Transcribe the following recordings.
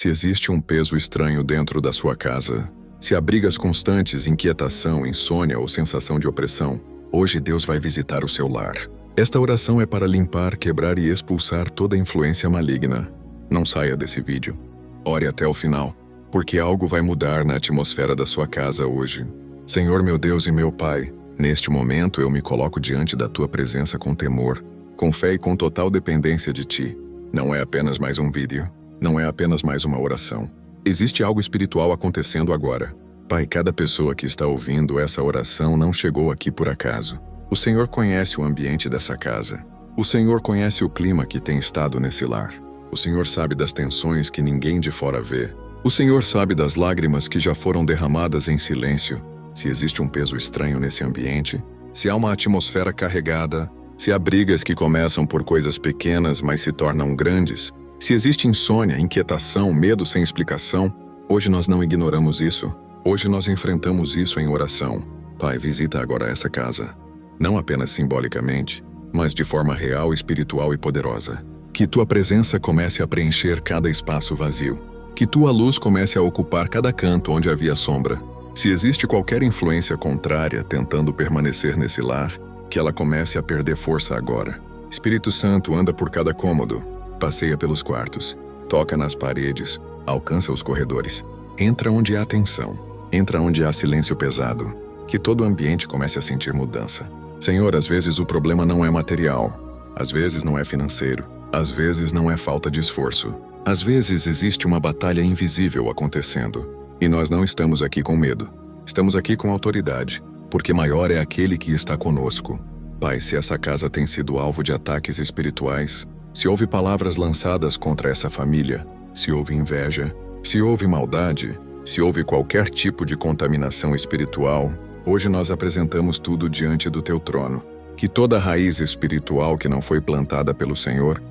Se existe um peso estranho dentro da sua casa, se há brigas constantes, inquietação, insônia ou sensação de opressão, hoje Deus vai visitar o seu lar. Esta oração é para limpar, quebrar e expulsar toda influência maligna. Não saia desse vídeo. Ore até o final, porque algo vai mudar na atmosfera da sua casa hoje. Senhor meu Deus e meu Pai, neste momento eu me coloco diante da Tua presença com temor, com fé e com total dependência de Ti. Não é apenas mais um vídeo, não é apenas mais uma oração. Existe algo espiritual acontecendo agora. Pai, cada pessoa que está ouvindo essa oração não chegou aqui por acaso. O Senhor conhece o ambiente dessa casa. O Senhor conhece o clima que tem estado nesse lar. O Senhor sabe das tensões que ninguém de fora vê. O Senhor sabe das lágrimas que já foram derramadas em silêncio. Se existe um peso estranho nesse ambiente, se há uma atmosfera carregada, se há brigas que começam por coisas pequenas, mas se tornam grandes, se existe insônia, inquietação, medo sem explicação, hoje nós não ignoramos isso. Hoje nós enfrentamos isso em oração. Pai, visita agora essa casa. Não apenas simbolicamente, mas de forma real, espiritual e poderosa. Que Tua presença comece a preencher cada espaço vazio. Que Tua luz comece a ocupar cada canto onde havia sombra. Se existe qualquer influência contrária tentando permanecer nesse lar, que ela comece a perder força agora. Espírito Santo anda por cada cômodo, passeia pelos quartos, toca nas paredes, alcança os corredores. Entra onde há tensão, entra onde há silêncio pesado. Que todo o ambiente comece a sentir mudança. Senhor, às vezes o problema não é material, às vezes não é financeiro, às vezes não é falta de esforço. Às vezes existe uma batalha invisível acontecendo, e nós não estamos aqui com medo. Estamos aqui com autoridade, porque maior é aquele que está conosco. Pai, se essa casa tem sido alvo de ataques espirituais, se houve palavras lançadas contra essa família, se houve inveja, se houve maldade, se houve qualquer tipo de contaminação espiritual, hoje nós apresentamos tudo diante do Teu trono. Que toda raiz espiritual que não foi plantada pelo Senhor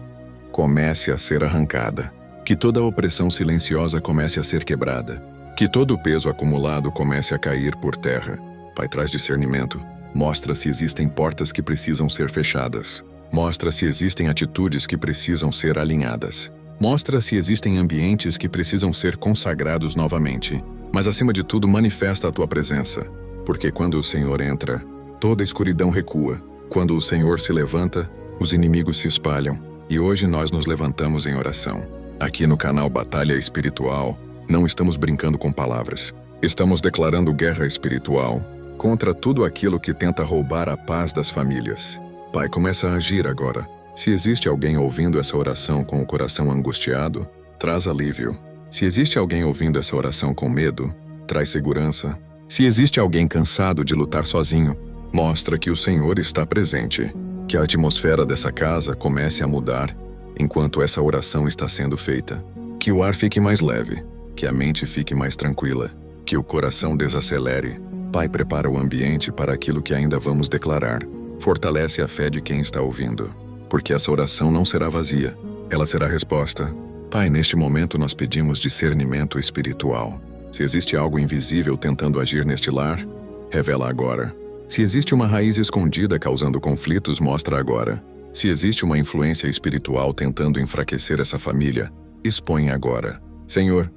comece a ser arrancada. Que toda opressão silenciosa comece a ser quebrada. Que todo o peso acumulado comece a cair por terra. Pai, traz discernimento. Mostra se existem portas que precisam ser fechadas. Mostra se existem atitudes que precisam ser alinhadas. Mostra se existem ambientes que precisam ser consagrados novamente. Mas acima de tudo, manifesta a Tua presença. Porque quando o Senhor entra, toda a escuridão recua. Quando o Senhor se levanta, os inimigos se espalham. E hoje nós nos levantamos em oração. Aqui no canal Batalha Espiritual, não estamos brincando com palavras. Estamos declarando guerra espiritual contra tudo aquilo que tenta roubar a paz das famílias. Pai, começa a agir agora. Se existe alguém ouvindo essa oração com o coração angustiado, traz alívio. Se existe alguém ouvindo essa oração com medo, traz segurança. Se existe alguém cansado de lutar sozinho, mostra que o Senhor está presente. Que a atmosfera dessa casa comece a mudar enquanto essa oração está sendo feita. Que o ar fique mais leve, que a mente fique mais tranquila, que o coração desacelere. Pai, prepara o ambiente para aquilo que ainda vamos declarar. Fortalece a fé de quem está ouvindo, porque essa oração não será vazia, ela será resposta. Pai, neste momento nós pedimos discernimento espiritual. Se existe algo invisível tentando agir neste lar, revela agora. Se existe uma raiz escondida causando conflitos, mostra agora. Se existe uma influência espiritual tentando enfraquecer essa família, expõe agora. Senhor,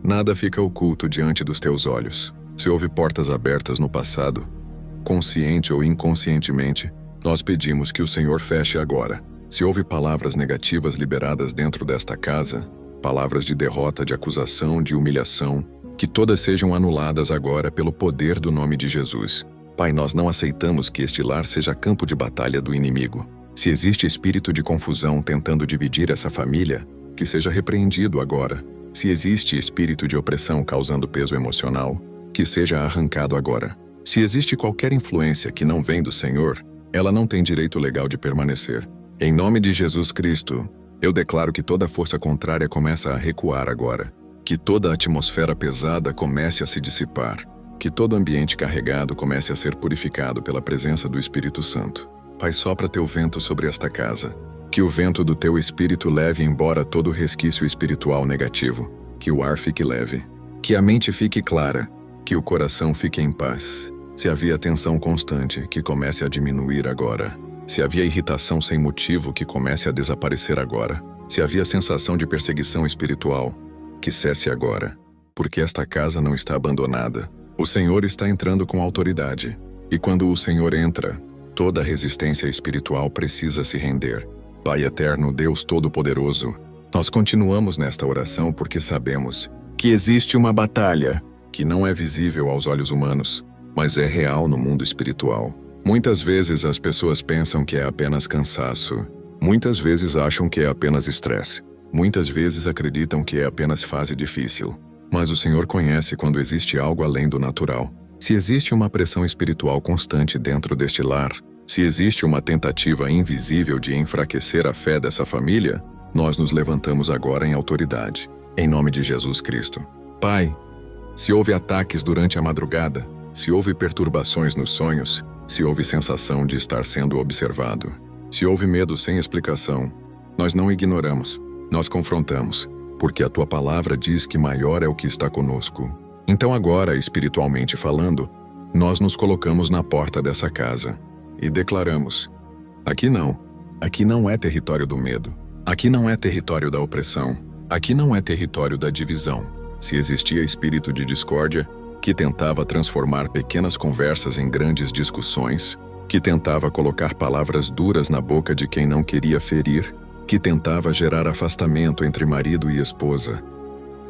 nada fica oculto diante dos Teus olhos. Se houve portas abertas no passado, consciente ou inconscientemente, nós pedimos que o Senhor feche agora. Se houve palavras negativas liberadas dentro desta casa, palavras de derrota, de acusação, de humilhação, que todas sejam anuladas agora pelo poder do nome de Jesus. Pai, nós não aceitamos que este lar seja campo de batalha do inimigo. Se existe espírito de confusão tentando dividir essa família, que seja repreendido agora. Se existe espírito de opressão causando peso emocional, que seja arrancado agora. Se existe qualquer influência que não vem do Senhor, ela não tem direito legal de permanecer. Em nome de Jesus Cristo, eu declaro que toda força contrária começa a recuar agora. Que toda atmosfera pesada comece a se dissipar. Que todo ambiente carregado comece a ser purificado pela presença do Espírito Santo. Pai, sopra Teu vento sobre esta casa. Que o vento do Teu Espírito leve embora todo o resquício espiritual negativo. Que o ar fique leve. Que a mente fique clara. Que o coração fique em paz. Se havia tensão constante, que comece a diminuir agora. Se havia irritação sem motivo, que comece a desaparecer agora. Se havia sensação de perseguição espiritual, que cesse agora, porque esta casa não está abandonada. O Senhor está entrando com autoridade, e quando o Senhor entra, toda resistência espiritual precisa se render. Pai eterno, Deus Todo-Poderoso, nós continuamos nesta oração porque sabemos que existe uma batalha que não é visível aos olhos humanos, mas é real no mundo espiritual. Muitas vezes as pessoas pensam que é apenas cansaço. Muitas vezes acham que é apenas estresse. Muitas vezes acreditam que é apenas fase difícil. Mas o Senhor conhece quando existe algo além do natural. Se existe uma pressão espiritual constante dentro deste lar, se existe uma tentativa invisível de enfraquecer a fé dessa família, nós nos levantamos agora em autoridade, em nome de Jesus Cristo. Pai, se houve ataques durante a madrugada, se houve perturbações nos sonhos, se houve sensação de estar sendo observado, se houve medo sem explicação, nós não ignoramos, nós confrontamos, porque a tua palavra diz que maior é o que está conosco. Então agora, espiritualmente falando, nós nos colocamos na porta dessa casa e declaramos: aqui não é território do medo, aqui não é território da opressão, aqui não é território da divisão. Se existia espírito de discórdia, que tentava transformar pequenas conversas em grandes discussões, que tentava colocar palavras duras na boca de quem não queria ferir, que tentava gerar afastamento entre marido e esposa,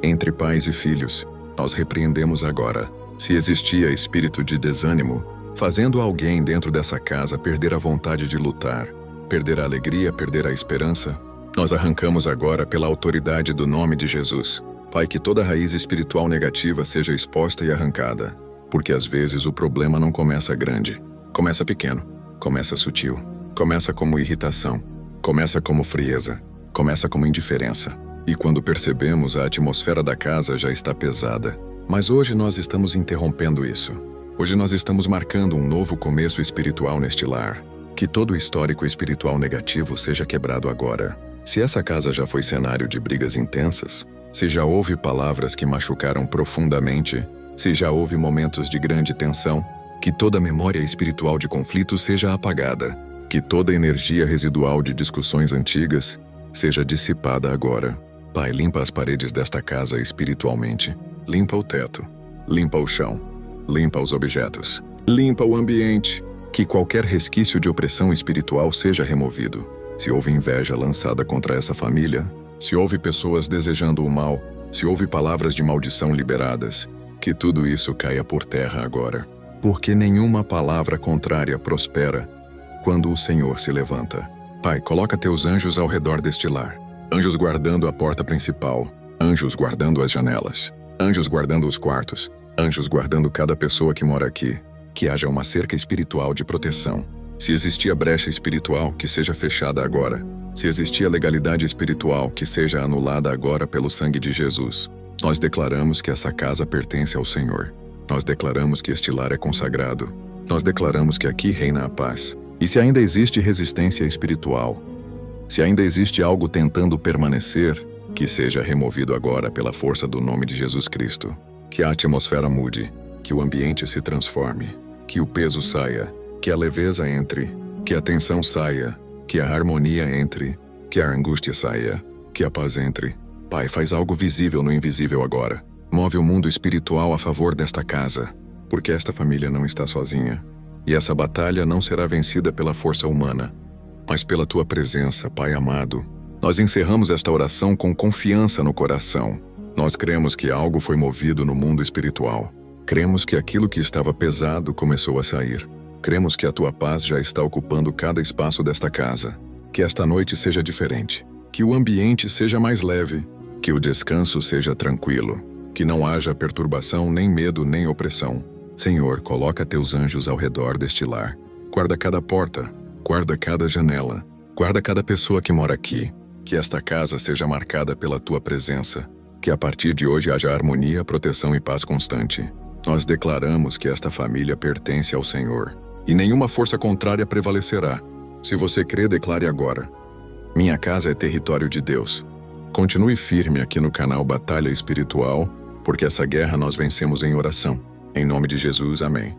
entre pais e filhos, nós repreendemos agora. Se existia espírito de desânimo, fazendo alguém dentro dessa casa perder a vontade de lutar, perder a alegria, perder a esperança, nós arrancamos agora pela autoridade do nome de Jesus. Pai, que toda raiz espiritual negativa seja exposta e arrancada, porque às vezes o problema não começa grande, começa pequeno, começa sutil, começa como irritação, começa como frieza, começa como indiferença. E quando percebemos, a atmosfera da casa já está pesada. Mas hoje nós estamos interrompendo isso. Hoje nós estamos marcando um novo começo espiritual neste lar. Que todo o histórico espiritual negativo seja quebrado agora. Se essa casa já foi cenário de brigas intensas, se já houve palavras que machucaram profundamente, se já houve momentos de grande tensão, que toda memória espiritual de conflito seja apagada, que toda energia residual de discussões antigas seja dissipada agora. Pai, limpa as paredes desta casa espiritualmente, limpa o teto, limpa o chão, limpa os objetos, limpa o ambiente, que qualquer resquício de opressão espiritual seja removido. Se houve inveja lançada contra essa família, se houve pessoas desejando o mal, se houve palavras de maldição liberadas, que tudo isso caia por terra agora. Porque nenhuma palavra contrária prospera quando o Senhor se levanta. Pai, coloca teus anjos ao redor deste lar. Anjos guardando a porta principal, anjos guardando as janelas, anjos guardando os quartos, anjos guardando cada pessoa que mora aqui. Que haja uma cerca espiritual de proteção. Se existia brecha espiritual, que seja fechada agora. Se existia legalidade espiritual, que seja anulada agora pelo sangue de Jesus. Nós declaramos que essa casa pertence ao Senhor. Nós declaramos que este lar é consagrado. Nós declaramos que aqui reina a paz. E se ainda existe resistência espiritual, se ainda existe algo tentando permanecer, que seja removido agora pela força do nome de Jesus Cristo. Que a atmosfera mude, que o ambiente se transforme, que o peso saia, que a leveza entre, que a tensão saia, que a harmonia entre, que a angústia saia, que a paz entre. Pai, faz algo visível no invisível agora. Move o mundo espiritual a favor desta casa, porque esta família não está sozinha. E essa batalha não será vencida pela força humana, mas pela tua presença, Pai amado. Nós encerramos esta oração com confiança no coração. Nós cremos que algo foi movido no mundo espiritual. Cremos que aquilo que estava pesado começou a sair. Cremos que a tua paz já está ocupando cada espaço desta casa. Que esta noite seja diferente. Que o ambiente seja mais leve. Que o descanso seja tranquilo. Que não haja perturbação, nem medo, nem opressão. Senhor, coloca teus anjos ao redor deste lar. Guarda cada porta. Guarda cada janela. Guarda cada pessoa que mora aqui. Que esta casa seja marcada pela tua presença. Que a partir de hoje haja harmonia, proteção e paz constante. Nós declaramos que esta família pertence ao Senhor. E nenhuma força contrária prevalecerá. Se você crê, declare agora. Minha casa é território de Deus. Continue firme aqui no canal Batalha Espiritual, porque essa guerra nós vencemos em oração. Em nome de Jesus, amém.